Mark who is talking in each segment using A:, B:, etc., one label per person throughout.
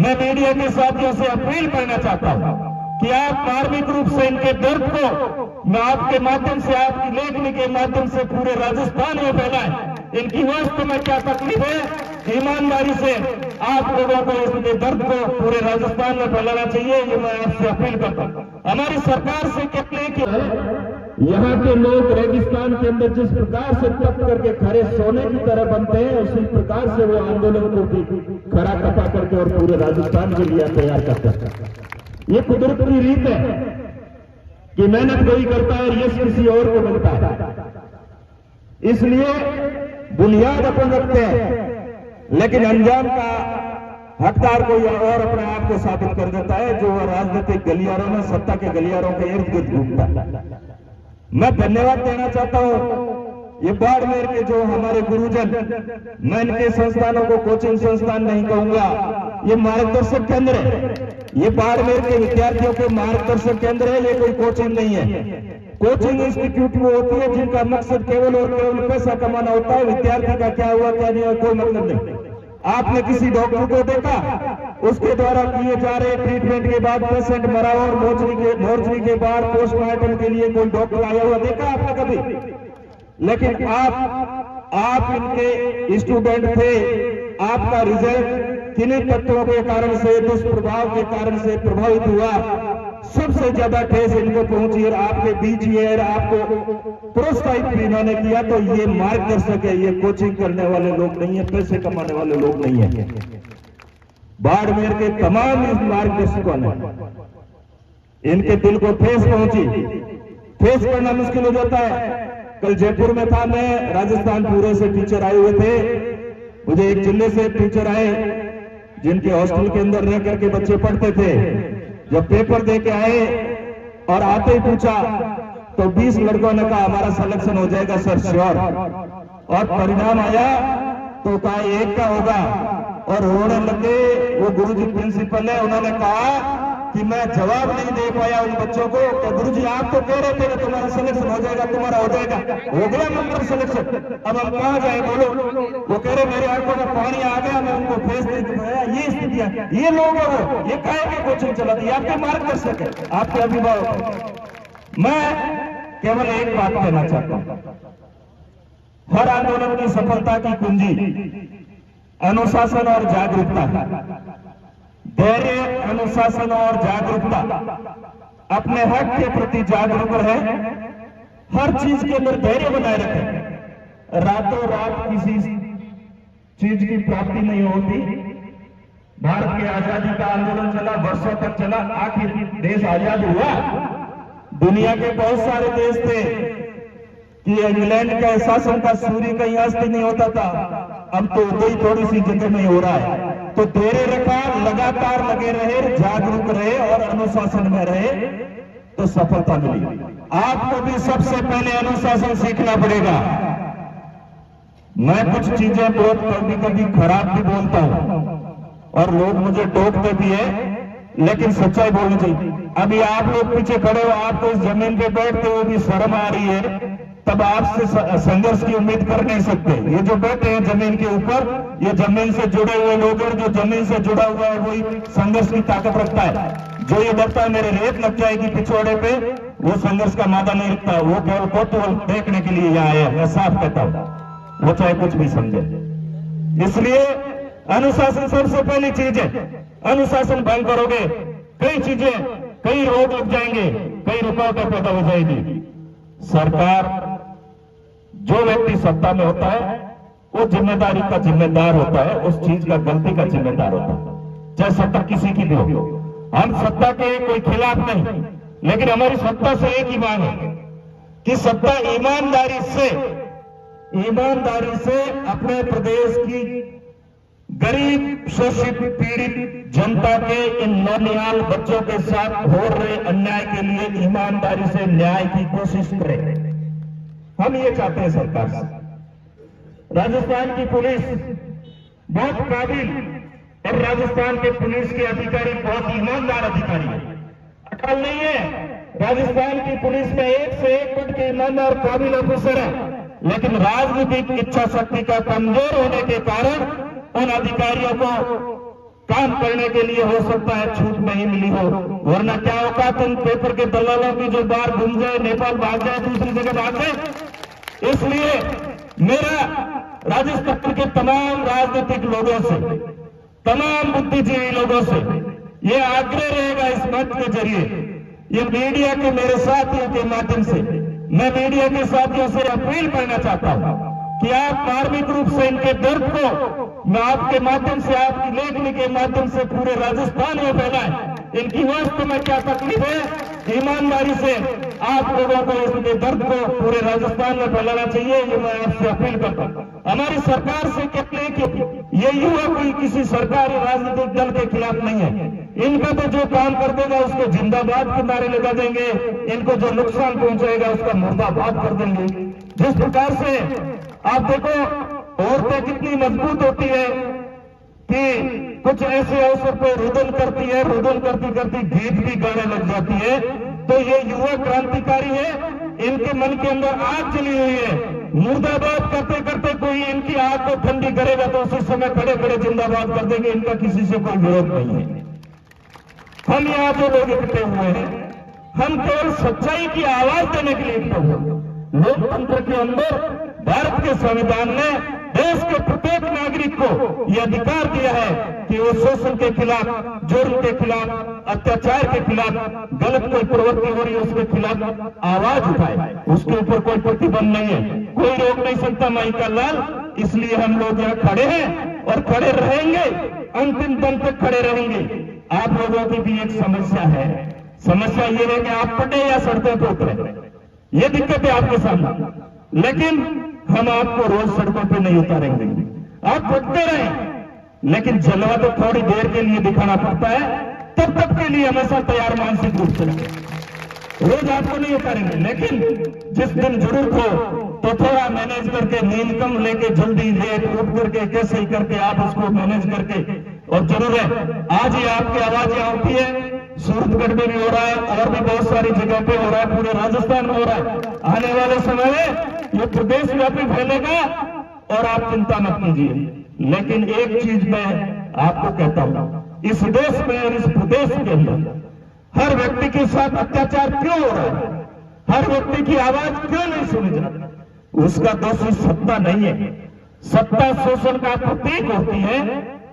A: मैं मीडिया के साथियों से अपील करना चाहता हूं कि आप मार्मिक रूप से इनके दर्द को मैं आपके माध्यम से, आपकी लेखनी के माध्यम से पूरे राजस्थान में फैलाएं। इनकी वास्तव में क्या तकलीफ है, ईमानदारी से आप लोगों को इसके दर्द को पूरे राजस्थान में फैलाना चाहिए, ये मैं आपसे अपील करता हूं। हमारी सरकार से कहते हैं कि यहाँ के लोग रेगिस्तान के अंदर जिस प्रकार से तप करके खरे सोने की तरह बनते हैं, उसी प्रकार से वो आंदोलन को भी खरा कपा करके और पूरे राजस्थान के लिए तैयार करते हैं। ये कुदरत की रीत है कि मेहनत कोई करता है, यश किसी और को मिलता है। इसलिए बुनियाद अपन रखते हैं, लेकिन अंजाम का हकदार कोई और अपने आप को साबित कर देता है, जो राजनीतिक गलियारों में, सत्ता के गलियारों के इर्द गिर्द घूमता है। मैं धन्यवाद देना चाहता हूं ये बाड़मेर के जो हमारे गुरुजन, मैं इनके संस्थानों को कोचिंग संस्थान नहीं कहूंगा, ये मार्गदर्शक केंद्र है। ये बाड़मेर के विद्यार्थियों के मार्गदर्शक केंद्र है, ये कोई कोचिंग नहीं है। कोचिंग इंस्टीट्यूट वो होती है जिनका मकसद केवल और केवल पैसा कमाना होता है। विद्यार्थी का क्या हुआ क्या नहीं हुआ कोई मतलब नहीं। आपने किसी डॉक्टर को देखा, उसके द्वारा किए जा रहे ट्रीटमेंट के बाद पेशेंट मरा और मोर्चरी के बाद पोस्टमार्टम के लिए कोई डॉक्टर आया हुआ देखा आपने कभी? लेकिन आप इनके स्टूडेंट थे। आपका रिजल्ट किन्हीं तत्वों के कारण से, दुष्प्रभाव के कारण से प्रभावित हुआ। सबसे ज्यादा ठेस इनको पहुंची और आपके बीच ये आपको प्रोत्साहित भी इन्होंने किया। तो ये मार्गदर्शक है, ये कोचिंग करने वाले लोग नहीं है, पैसे कमाने वाले लोग नहीं है। बाड़मेर के तमाम इस मार्गदर्शकों ने इनके दिल को ठेस पहुंची। ठेस करना मुश्किल हो जाता है। कल जयपुर में था मैं, राजस्थान पूरे से टीचर आए हुए थे। मुझे एक जिले से टीचर आए जिनके हॉस्टल के अंदर रह करके बच्चे पढ़ते थे। जब पेपर दे के आए और आते ही पूछा तो 20 लड़कों ने कहा हमारा सिलेक्शन हो जाएगा सर, श्योर। और परिणाम आया तो कहा एक का होगा। और रोने लगे। वो गुरुजी प्रिंसिपल है, उन्होंने कहा कि मैं जवाब नहीं दे पाया उन बच्चों को। तो गुरुजी आप तो कह रहे थे तुम्हारा सिलेक्शन हो जाएगा, तुम्हारा हो जाएगा, हो गया नंबर सिलेक्शन, अब हम कहां जाए बोलो? वो कह रहे मेरे आंखों में पानी आ गया, मैं उनको फेस नहीं पाया। ये स्थितियां, ये लोग है वो, ये काहे की कोचिंग चलाती है? आपके मार्गदर्शक है, आपके अभिभावक। मैं केवल एक बात कहना चाहता हूं, हर आंदोलन की सफलता की कुंजी अनुशासन और जागरूकता, धैर्य, अनुशासन और जागरूकता। अपने हक के प्रति जागरूक रहे, हर चीज के अंदर धैर्य बनाए रखें। रातों रात किसी चीज की प्राप्ति नहीं होती। भारत की आजादी का आंदोलन चला, वर्षों तक चला, आखिर देश आजाद हुआ। दुनिया के बहुत सारे देश थे कि इंग्लैंड के शासन का सूर्य कहीं अस्त नहीं होता था, अब तो उदय थोड़ी सी जगह में हो रहा है। तो धैर्य रखा, लगातार लगे रहे, जागरूक रहे और अनुशासन में रहे तो सफलता मिली। आपको भी सबसे पहले अनुशासन सीखना पड़ेगा। मैं कुछ चीजें बहुत कभी कभी खराब भी बोलता हूं और लोग मुझे टोकते भी है, लेकिन सच्चाई बोलनी चाहिए। अभी आप लोग पीछे खड़े हो, आपको इस जमीन पे बैठते हुए भी शर्म आ रही है, तब आपसे संघर्ष की उम्मीद कर नहीं सकते। ये जो बैठे हैं जमीन के ऊपर, ये जमीन से जुड़े हुए लोग हैं। जो जमीन से जुड़ा हुआ है वही संघर्ष की ताकत रखता है। जो ये डरता है मेरे रेत लग जाएगी पिछवाड़े पे, वो संघर्ष का मादा नहीं रखता। वो केवल कौतूहल देखने के लिए यहाँ आया, मैं साफ कहता हूं, वो चाहे कुछ भी समझे। इसलिए अनुशासन सबसे पहली चीज है। अनुशासन भंग करोगे, कई चीजें, कई रोग लग जाएंगे, कई रुकावटें पैदा हो जाएगी। सरकार, जो व्यक्ति सत्ता में होता है वो जिम्मेदारी का जिम्मेदार होता है, उस चीज का गलती का जिम्मेदार होता है, चाहे सत्ता किसी की भी हो। हम सत्ता के कोई खिलाफ नहीं, लेकिन हमारी सत्ता से एक ही मांग है कि सत्ता ईमानदारी से अपने प्रदेश की गरीब, शोषित, पीड़ित जनता के इन नौनिहाल बच्चों के साथ हो रहे अन्याय के लिए ईमानदारी से न्याय की कोशिश करे। हम ये चाहते हैं सरकार से। राजस्थान की पुलिस बहुत काबिल और राजस्थान के पुलिस के अधिकारी बहुत ईमानदार अधिकारी है, अटल नहीं है। राजस्थान की पुलिस में एक से एक बढ़ के ईमानदार काबिल अफसर है, लेकिन राजनीतिक इच्छा शक्ति का कमजोर होने के कारण उन अधिकारियों को काम करने के लिए हो सकता है छूट नहीं मिली हो, वरना क्या औकात उन पेपर के दलालों की जो बाहर घूम जाए, नेपाल भाग जाए, दूसरी जगह भाग जाए। इसलिए मेरा राजस्थान के तमाम राजनीतिक लोगों से, तमाम बुद्धिजीवी लोगों से ये आग्रह रहेगा इस मंच के जरिए, ये मीडिया के मेरे साथियों के माध्यम से मैं मीडिया के साथियों से अपील करना चाहता हूं कि आप मार्मिक रूप से इनके दर्द को मैं आपके माध्यम से, आपकी लेखनी के माध्यम से पूरे राजस्थान में फैलाएं। इनकी वास्तव में क्या तकलीफ है, ईमानदारी से आप लोगों को इनके दर्द को पूरे राजस्थान में फैलाना चाहिए, ये मैं आपसे अपील करता हूं। हमारी सरकार से कहते हैं कि ये युवा कोई किसी सरकारी राजनीतिक दल के खिलाफ नहीं है, इनका तो जो काम कर देगा उसको जिंदाबाद के नारे लगा देंगे, इनको जो नुकसान पहुंचाएगा उसका मुर्दाबाद कर देंगे। जिस प्रकार से आप देखो औरतें कितनी मजबूत होती है कि कुछ ऐसे अवसर पर रुदन करती है, रुदन करती करती गीत भी गाने लग जाती है, तो ये युवा क्रांतिकारी है, इनके मन के अंदर आग चली हुई है। मुर्दाबाद करते करते कोई इनकी आग को ठंडी करेगा तो उसी समय खड़े खड़े जिंदाबाद कर देंगे, इनका किसी से कोई विरोध नहीं है। हम यहाँ जो लोग इकट्ठे हुए हैं, हम केवल सच्चाई की आवाज देने के लिए इकट्ठे हुए। लोकतंत्र के अंदर भारत के संविधान ने देश के प्रत्येक नागरिक को यह अधिकार दिया है कि वो शोषण के खिलाफ, जुर्म के खिलाफ, अत्याचार के खिलाफ, गलत कोई प्रवृत्ति हो रही है उसके खिलाफ आवाज उठाए, उसके ऊपर कोई प्रतिबंध नहीं है, कोई रोक नहीं सकता माई का लाल। इसलिए हम लोग यहाँ खड़े हैं और खड़े रहेंगे, अंतिम दम तक खड़े रहेंगे। आप लोगों की भी एक समस्या है, समस्या ये है कि आप पटे या सड़कों पर उतरे, ये दिक्कत है आपके सामने, लेकिन हम आपको रोज सड़कों पे नहीं उतारेंगे। आप पटते रहें, लेकिन जलवा तो थोड़ी देर के लिए दिखाना पड़ता है, तब तक के लिए हमेशा तैयार मानसिक रूप से रोज आपको नहीं उतारेंगे, लेकिन जिस दिन जरूरत हो तो थोड़ा मैनेज करके, नींद कम लेके, जल्दी लेट उठ करके, कैसे ही करके आप उसको मैनेज करके, और जरूर है आज ही आपकी आवाज यहाँ उठी है, सूरतगढ़ में भी हो रहा है और भी बहुत सारी जगह पे हो रहा है, पूरे राजस्थान में हो रहा है। आने वाले समय में ये प्रदेश व्यापी फैलेगा और आप चिंता मत कीजिए। लेकिन एक चीज मैं आपको कहता हूं, इस देश में और इस प्रदेश के अंदर हर व्यक्ति के साथ अत्याचार क्यों हो रहा है, हर व्यक्ति की आवाज क्यों नहीं सुनी जाती, उसका दोषी सत्ता नहीं है। सत्ता शोषण का प्रतीक होती है।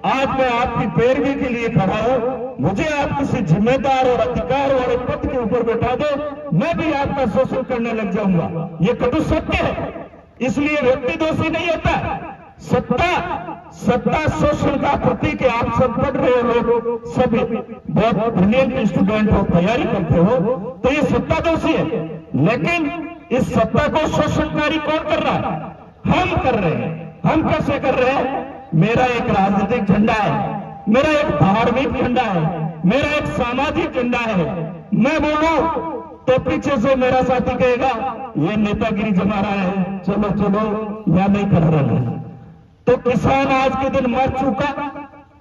A: आज मैं आपकी पैरवी के लिए खड़ा हूं, मुझे आप किसी जिम्मेदार और अधिकार वाले पद के ऊपर बैठा दो, मैं भी आपका शोषण करने लग जाऊंगा। ये कटु सत्य है, इसलिए व्यक्ति दोषी नहीं होता। सत्ता शोषण का प्रतीक है। आप सब पढ़ रहे हो, लोग सब बहुत ब्रिलियंट स्टूडेंट हो, तैयारी करते हो, तो ये सत्ता दोषी है। लेकिन इस सत्ता को शोषणकारी कौन कर रहा है? हम कर रहे हैं। हम कैसे कर रहे हैं? मेरा एक राजनीतिक झंडा है, मेरा एक धार्मिक झंडा है, मेरा एक सामाजिक झंडा है। मैं बोलूं तो पीछे से मेरा साथी कहेगा ये नेतागिरी जमा रहा है, चलो चलो या नहीं कर रहा है। तो किसान आज के दिन मर चुका,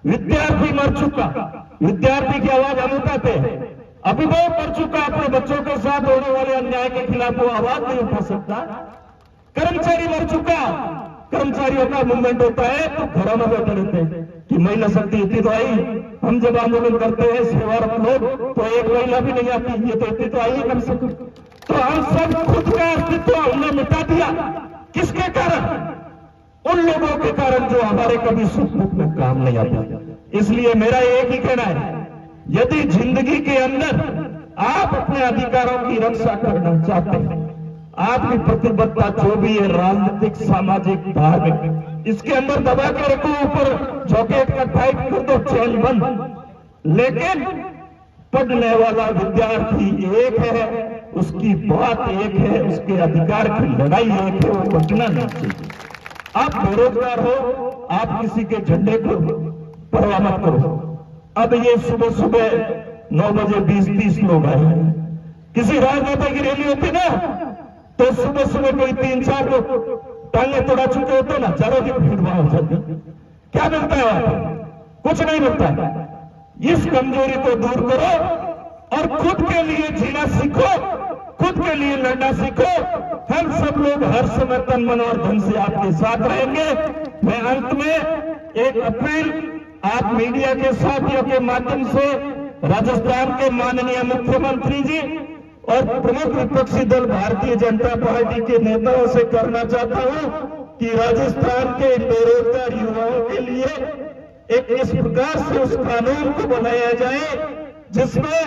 A: विद्यार्थी मर चुका, विद्यार्थी की आवाज हम उठाते हैं। अभिभावक मर चुका, अपने बच्चों के साथ होने वाले अन्याय के खिलाफ वो आवाज नहीं उठा सकता। कर्मचारी मर चुका, कर्मचारियों का मूवमेंट होता है तो घरों में बैठे रहते हैं कि महिला शक्ति इतनी तो आई। हम जब आंदोलन करते हैं सेवारत लोग, तो एक महिला भी नहीं आती, ये तो इतनी तो आई कम से कम। तो हम सब खुद का अस्तित्व हमने मिटा दिया। किसके कारण? उन लोगों के कारण जो हमारे कभी सुख दुख में काम नहीं आते। इसलिए मेरा एक ही कहना है, यदि जिंदगी के अंदर आप अपने अधिकारों की रक्षा करना चाहते हैं, आपकी प्रतिबद्धता जो भी है, राजनीतिक, सामाजिक, धार्मिक, इसके अंदर दबा के रखो, ऊपर जॉकेट का टाइट कर दो, चैन बंद। लेकिन पढ़ने वाला विद्यार्थी एक है, उसकी बात एक है, उसके अधिकार की लड़ाई एक है, वो बचना नहीं चाहिए। आप बेरोजगार हो, आप किसी के झंडे को परवाह मत करो। अब ये सुबह सुबह 9 बजे 20-30 लोग आए, किसी राजनेता की रैली होती ना, तो सुबह सुबह कोई 3-4 लोग टांगे तोड़ा चुके होते ना, चारों की भीड़ वहां हो जाती। क्या मिलता है वहां? कुछ नहीं मिलता है। इस कमजोरी को दूर करो और खुद के लिए जीना सीखो, खुद के लिए लड़ना सीखो। हम सब लोग हर समय तन मन और धन से आपके साथ रहेंगे। मैं अंत में एक अपील आप मीडिया के साथियों के माध्यम से राजस्थान के माननीय मुख्यमंत्री जी और प्रमुख विपक्षी दल भारतीय जनता पार्टी के नेताओं से करना चाहता हूं कि राजस्थान के बेरोजगार युवाओं के लिए एक इस प्रकार से उस कानून को बनाया जाए जिसमें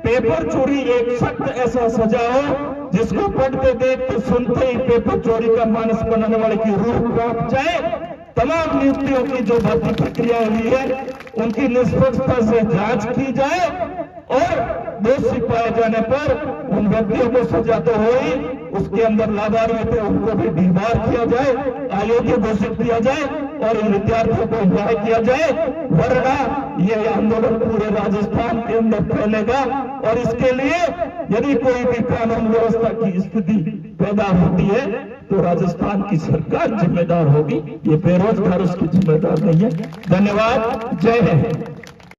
A: पेपर चोरी एक सख्त ऐसा सजा हो जिसको पढ़ते देखते सुनते ही पेपर चोरी का मानस बनाने वाले की रूह कांप जाए। तमाम नियुक्तियों की जो भर्ती प्रक्रिया हुई है उनकी निष्पक्षता से जांच की जाए और दोषी पाए जाने पर उन व्यक्तियों को सजा तो हो ही, उसके अंदर लाभार्थी थे उनको भी डीबार किया जाए, अयोग्य घोषित किया जाए और इन विद्यार्थियों को न्याय किया जाए, वरना ये आंदोलन पूरे राजस्थान के अंदर फैलेगा। और इसके लिए यदि कोई भी कानून व्यवस्था की स्थिति पैदा होती है तो राजस्थान की सरकार जिम्मेदार होगी, ये बेरोजगार उसकी जिम्मेदार नहीं है। धन्यवाद। जय हिंद।